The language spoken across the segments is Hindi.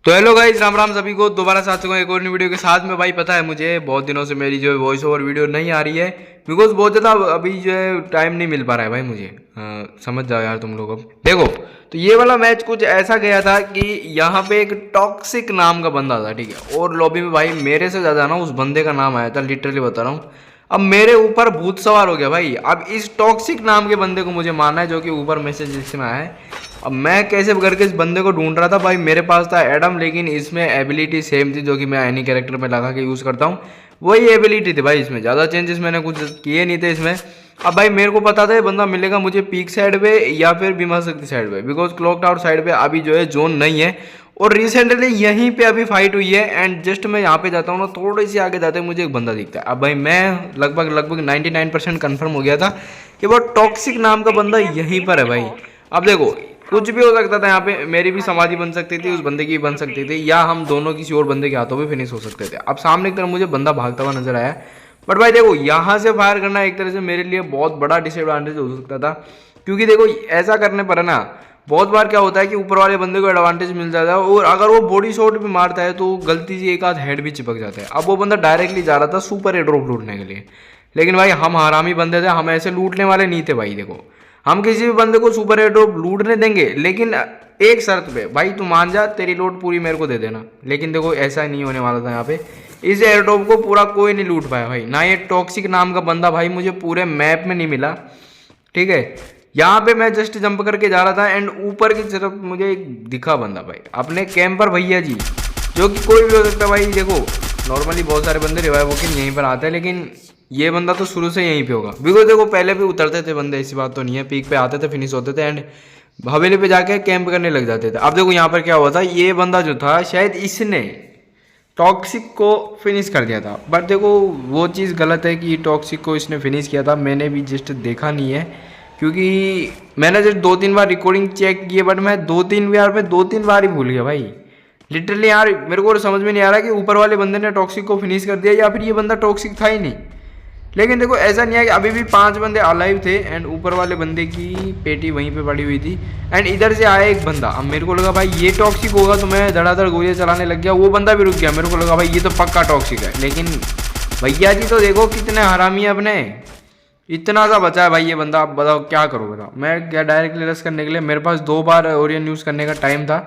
तो हेलो गाइस, राम राम सभी को। दोबारा से आ चुका हूं एक और नई वीडियो के साथ में। भाई पता है मुझे बहुत दिनों से मेरी जो है वॉइस ओवर वीडियो नहीं आ रही है, बिकॉज बहुत ज़्यादा अभी जो है टाइम नहीं मिल पा रहा है भाई मुझे। समझ जाओ यार तुम लोग। अब देखो, तो ये वाला मैच कुछ ऐसा गया था कि यहाँ पे एक टॉक्सिक नाम का बंदा था, ठीक है, और लॉबी में भाई मेरे से ज़्यादा ना उस बंदे का नाम आया था, लिटरली बता रहा हूँ। अब मेरे ऊपर भूत सवार हो गया भाई। अब इस टॉक्सिक नाम के बंदे को मुझे मारना है, जो कि ऊपर मैसेज इसमें आया है। अब मैं कैसे करके इस बंदे को ढूंढ रहा था भाई। मेरे पास था एडम, लेकिन इसमें एबिलिटी सेम थी जो कि मैं एनी कैरेक्टर में लगा के यूज़ करता हूँ, वही एबिलिटी थी भाई। इसमें ज़्यादा चेंजेस मैंने कुछ किए नहीं थे इसमें। अब भाई मेरे को पता था ये बंदा मिलेगा मुझे पीक साइड पे या फिर बीमा शक्ति साइड पे, बिकॉज क्लॉक टावर साइड पे अभी जो है जोन नहीं है। और रिसेंटली यहीं पे अभी फाइट हुई है, एंड जस्ट मैं यहाँ पे जाता हूँ ना, थोड़ी सी आगे जाते मुझे एक बंदा दिखता है। अब भाई मैं लगभग 99% कन्फर्म हो गया था कि वो टॉक्सिक नाम का बंदा यहीं पर है भाई। अब देखो, कुछ भी हो सकता था यहाँ पे। मेरी भी समाधि बन सकती थी, उस बंदे की भी बन सकती थी, या हम दोनों किसी और बंदे के हाथों में फिनिश हो सकते थे। अब सामने की तरफ मुझे बंदा भागता हुआ नजर आया, बट भाई देखो यहाँ से फायर करना एक तरह से मेरे लिए बहुत बड़ा डिसएडवांटेज हो सकता था। क्योंकि देखो ऐसा करने पर है ना, बहुत बार क्या होता है कि ऊपर वाले बंदे को एडवांटेज मिल जाता है, और अगर वो बॉडी शॉट भी मारता है तो गलती से एक आध हेड भी चिपक जाता है। अब वो बंदा डायरेक्टली जा रहा था सुपर एड्रॉप लूटने के लिए, लेकिन भाई हम हरामी बंदे थे, हम ऐसे लूटने वाले नहीं थे भाई। देखो, हम किसी भी बंदे को सुपर एड्रॉप लूटने देंगे, लेकिन एक शर्त पे भाई, तू मान जा तेरी लोड पूरी मेरे को दे देना। लेकिन देखो ऐसा नहीं होने वाला था यहाँ पे। इस एयरड्रॉप को पूरा कोई नहीं लूट पाया भाई, ना ये टॉक्सिक नाम का बंदा भाई मुझे पूरे मैप में नहीं मिला, ठीक है। यहाँ पे मैं जस्ट जंप करके जा रहा था, एंड ऊपर की तरफ मुझे एक दिखा बंदा भाई, अपने कैंपर भैया जी, जो कि कोई भी हो सकता है भाई। देखो नॉर्मली बहुत सारे बंदे रिवाइव होकर यहीं पर आते हैं, लेकिन ये बंदा तो शुरू से यहीं पे होगा, बिकॉज देखो पहले भी उतरते थे बंदे, ऐसी बात तो नहीं है। पीक पे आते थे, फिनिश होते थे, एंड हवेली पे जाके कैंप करने लग जाते थे। अब देखो यहाँ पर क्या हुआ था, ये बंदा जो था शायद इसने टॉक्सिक को फिनिश कर दिया था, बट देखो वो चीज़ गलत है कि टॉक्सिक को इसने फिनिश किया था। मैंने भी जस्ट देखा नहीं है, क्योंकि मैंने जस्ट 2-3 बार रिकॉर्डिंग चेक की है, बट मैं 2-3 बार ही भूल गया भाई। लिटरली यार मेरे को समझ में नहीं आ रहा कि ऊपर वाले बंदे ने टॉक्सिक को फिनिश कर दिया या फिर ये बंदा टॉक्सिक था ही नहीं। लेकिन देखो ऐसा नहीं है कि अभी भी 5 बंदे अलाइव थे, एंड ऊपर वाले बंदे की पेटी वहीं पे पड़ी हुई थी, एंड इधर से आया एक बंदा। अब मेरे को लगा भाई ये टॉक्सिक होगा, तो मैं धड़ाधड़ गोलियां चलाने लग गया। वो बंदा भी रुक गया, मेरे को लगा भाई ये तो पक्का टॉक्सिक है। लेकिन भैया जी तो देखो कितने हरामी है अपने, इतना सा बचा है भाई ये बंदा। आप बताओ क्या करो, बताओ। मैं क्या डायरेक्टली रश करने के लिए मेरे पास 2 बार ओरियन यूज़ करने का टाइम था,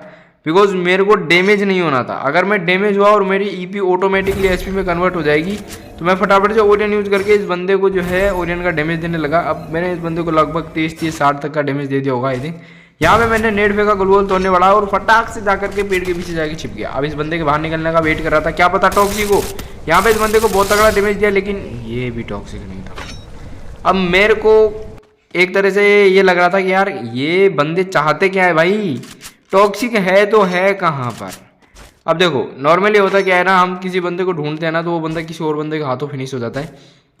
बिकॉज मेरे को डैमेज नहीं होना था। अगर मैं डैमेज हुआ और मेरी ईपी ऑटोमेटिकली एचपी में कन्वर्ट हो जाएगी, तो मैं फटाफट से ओरियन यूज़ करके इस बंदे को जो है ओरियन का डैमेज देने लगा। अब मैंने इस बंदे को लगभग 30-60 तक का डैमेज दे दिया होगा आई थिंक। यहाँ पे मैंने नेट फेंका, गुलगोल तोड़ने वाला, और फटाक से जाकर के पेड़ के पीछे जाके छिप गया। अब इस बंदे के बाहर निकलने का वेट कर रहा था, क्या पता टॉक्सिक को। यहाँ पे इस बंदे को बहुत तगड़ा डैमेज दिया, लेकिन ये भी टॉक्सिक नहीं था। अब मेरे को एक तरह से ये लग रहा था कि यार ये बंदे चाहते क्या है भाई, टॉक्सिक है तो है कहाँ पर। अब देखो नॉर्मली होता क्या है ना, हम किसी बंदे को ढूंढते हैं ना, तो वो बंदा किसी और बंदे के हाथों फिनिश हो जाता है,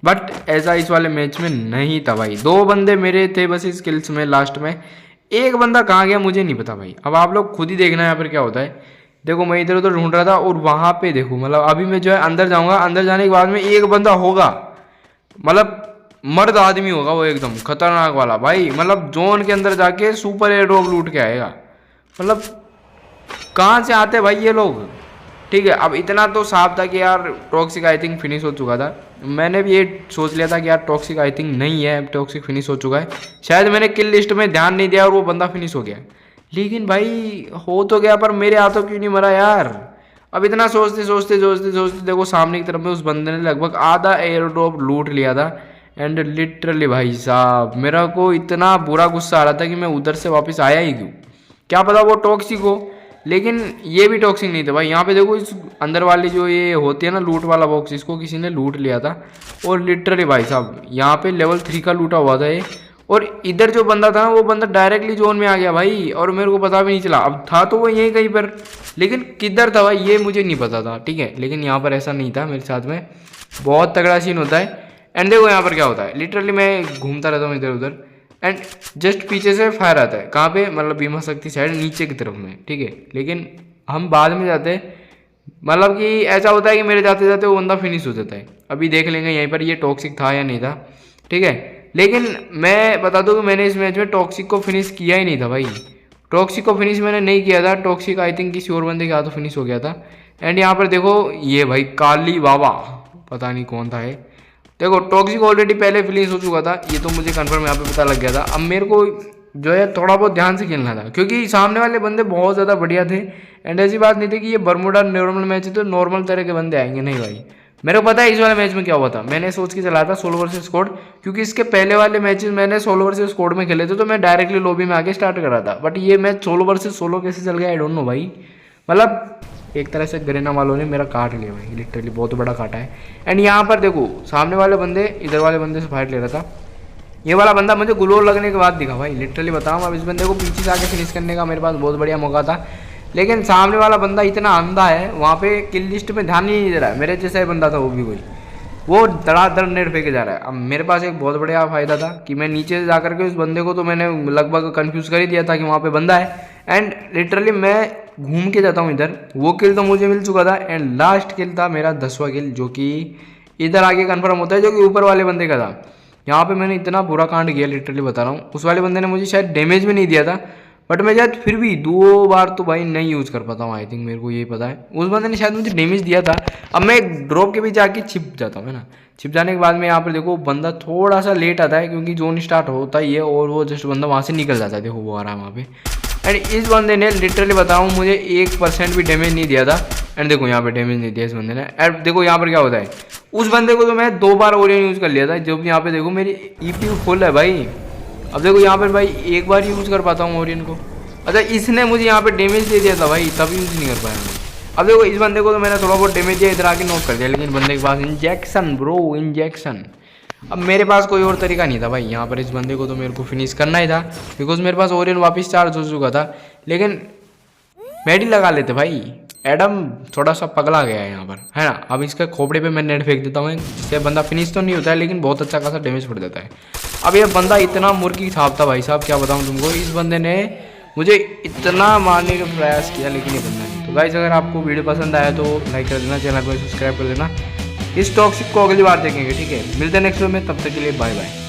बट ऐसा इस वाले मैच में नहीं था भाई। 2 बंदे मेरे थे बस इस किल्स में, लास्ट में एक बंदा कहाँ गया मुझे नहीं पता भाई। अब आप लोग खुद ही देखना है यहाँ पर क्या होता है। देखो मैं इधर उधर ढूंढ रहा था, और वहाँ पे देखो मतलब अभी मैं जो है अंदर जाऊँगा, अंदर जाने के बाद में एक बंदा होगा, मतलब मर्द आदमी होगा वो, एकदम खतरनाक वाला भाई। मतलब जोन के अंदर जाके सुपर एयरड्रॉप लूट के आएगा। मतलब कहाँ से आते भाई ये लोग, ठीक है। अब इतना तो साफ था कि यार टॉक्सिक आई थिंक फिनिश हो चुका था। मैंने भी ये सोच लिया था कि यार टॉक्सिक आई थिंक नहीं है, टॉक्सिक फिनिश हो चुका है। शायद मैंने किल लिस्ट में ध्यान नहीं दिया और वो बंदा फिनिश हो गया। लेकिन भाई हो तो गया, पर मेरे हाथों क्यों नहीं मरा यार। अब इतना सोचते सोचते सोचते सोचते देखो सामने की तरफ में उस बंदे ने लगभग आधा एयर ड्रॉप लूट लिया था, एंड लिटरली भाई साहब मेरा को इतना बुरा गुस्सा आ रहा था कि मैं उधर से वापस आया ही क्यों। क्या पता वो टॉक्सिक हो, लेकिन ये भी टॉक्सिक नहीं था भाई। यहाँ पे देखो इस अंदर वाली जो ये होती है ना लूट वाला बॉक्स, इसको किसी ने लूट लिया था, और लिटरली भाई साहब यहाँ पे लेवल 3 का लूटा हुआ था ये। और इधर जो बंदा था ना, वो बंदा डायरेक्टली जोन में आ गया भाई, और मेरे को पता भी नहीं चला। अब था तो वो यहीं कहीं पर, लेकिन किधर था भाई ये मुझे नहीं पता था, ठीक है। लेकिन यहाँ पर ऐसा नहीं था, मेरे साथ में बहुत तगड़ा सीन होता है। एंड देखो यहाँ पर क्या होता है, लिटरली मैं घूमता रहता हूँ इधर उधर, एंड जस्ट पीछे से फायर आता है। कहाँ पे, मतलब बीमा शक्ति साइड नीचे की तरफ में, ठीक है। लेकिन हम बाद में जाते हैं, मतलब कि ऐसा होता है कि मेरे जाते जाते वो बंदा फिनिश हो जाता है। अभी देख लेंगे यहीं पर ये टॉक्सिक था या नहीं था, ठीक है। लेकिन मैं बता दूं कि मैंने इस मैच में टॉक्सिक को फिनिश किया ही नहीं था भाई। टॉक्सिक को फिनिश मैंने नहीं किया था, टॉक्सिक आई थिंक किसी और बंदे के हाथों फिनिश हो गया था। एंड यहाँ पर देखो ये भाई काली बाबा, पता नहीं कौन था ये। देखो टॉक्सिक ऑलरेडी पहले फिनिश हो चुका था, ये तो मुझे कंफर्म यहाँ पे पता लग गया था। अब मेरे को जो है थोड़ा बहुत ध्यान से खेलना था, क्योंकि सामने वाले बंदे बहुत ज़्यादा बढ़िया थे। एंड ऐसी बात नहीं थी कि ये बर्मुडा नॉर्मल मैच है तो नॉर्मल तरह के बंदे आएंगे, नहीं भाई। मेरे को पता है इस वाले मैच में क्या हुआ था, मैंने सोच के चला था सोलो वर्सेस स्क्वाड, क्योंकि इसके पहले वाले मैचेस मैंने सोलो वर्सेस स्क्वाड में खेले थे तो मैं डायरेक्टली लॉबी में आके स्टार्ट करा था। बट ये मैच सोलो वर्सेस सोलो कैसे चल गया आई डोंट नो भाई। मतलब एक तरह से गरेना वालों ने मेरा काट लिया भाई, लिटरली बहुत बड़ा काटा है। एंड यहाँ पर देखो सामने वाले बंदे इधर वाले बंदे से फाइट ले रहा था। ये वाला बंदा मुझे ग्लोर लगने के बाद दिखा भाई, लिटरली बताऊँ। अब इस बंदे को पीछे से आके फिनिश करने का मेरे पास बहुत बढ़िया मौका था, लेकिन सामने वाला बंदा इतना अंधा है, वहाँ पे किल लिस्ट में ध्यान ही नहीं दे रहा है। मेरे जैसा ही बंदा था वो भी कोई, वो धड़ाधड़ नेट फेंके जा रहा है। अब मेरे पास एक बहुत बढ़िया फायदा था कि मैं नीचे से जाकर के उस बंदे को तो मैंने लगभग कंफ्यूज कर ही दिया था कि वहाँ पे बंदा है। एंड लिटरली मैं घूम के जाता हूँ इधर, वो किल तो मुझे मिल चुका था। एंड लास्ट किल था मेरा 10वां किल, जो कि इधर आगे कन्फर्म होता है, जो कि ऊपर वाले बंदे का था। यहाँ पे मैंने इतना बुरा कांड किया, लिटरली बता रहा हूँ। उस वाले बंदे ने मुझे शायद डैमेज भी नहीं दिया था, बट मैं शायद फिर भी 2 बार तो भाई नहीं यूज़ कर पाता हूँ, आई थिंक मेरे को यही पता है। उस बंदे ने शायद मुझे डैमेज दिया था। अब मैं ड्रॉप के बीच जाके छिप जाता हूँ, है ना। छिप जाने के बाद में यहाँ पर देखो बंदा थोड़ा सा लेट आता है, क्योंकि जोन स्टार्ट होता ही है और वो जस्ट बंदा वहाँ से निकल जाता है। देखो वो आ रहा है वहाँ पे। एंड इस बंदे ने लिटरली बताऊँ मुझे 1% भी डैमेज नहीं दिया था। एंड देखो यहाँ पे डैमेज नहीं दिया इस बंदे ने। एंड देखो यहाँ पर क्या होता है, उस बंदे को तो मैं 2 बार ओरियन यूज़ कर लिया था। जब यहाँ पे देखो मेरी ईपी फुल है भाई। अब देखो यहाँ पर भाई एक बार यूज़ कर पाता हूँ ओरियन को। अच्छा इसने मुझे यहाँ पे डैमेज दे दिया था भाई, तब यूज़ नहीं कर पाया मैं। अब देखो इस बंदे को तो मैंने थोड़ा बहुत डैमेज दिया, इधर आके नॉक कर दिया, लेकिन बंदे के पास इंजेक्शन ब्रो, इंजेक्शन। अब मेरे पास कोई और तरीका नहीं था भाई, यहाँ पर इस बंदे को तो मेरे को फिनिश करना ही था, बिकॉज मेरे पास ओरियन वापस चार्ज हो चुका था। लेकिन मेडी लगा लेते भाई, एडम थोड़ा सा पगला गया है यहाँ पर, है ना। अब इसके खोपड़े पे मैं नेट फेंक देता हूँ, जिससे बंदा फिनिश तो नहीं होता है, लेकिन बहुत अच्छा खासा डैमेज पड़ जाता है। अब ये बंदा इतना मुर्गी छाप था भाई साहब, क्या बताऊँ तुमको। इस बंदे ने मुझे इतना मारने का प्रयास किया, लेकिन ये बंदा नहीं। तो गाइस अगर आपको वीडियो पसंद आया तो लाइक कर देना, चैनल को सब्सक्राइब कर देना। इस टॉक्सिक को अगली बार देखेंगे, ठीक है। मिलते हैं नेक्स्ट वीडियो में, तब तक के लिए बाय बाय।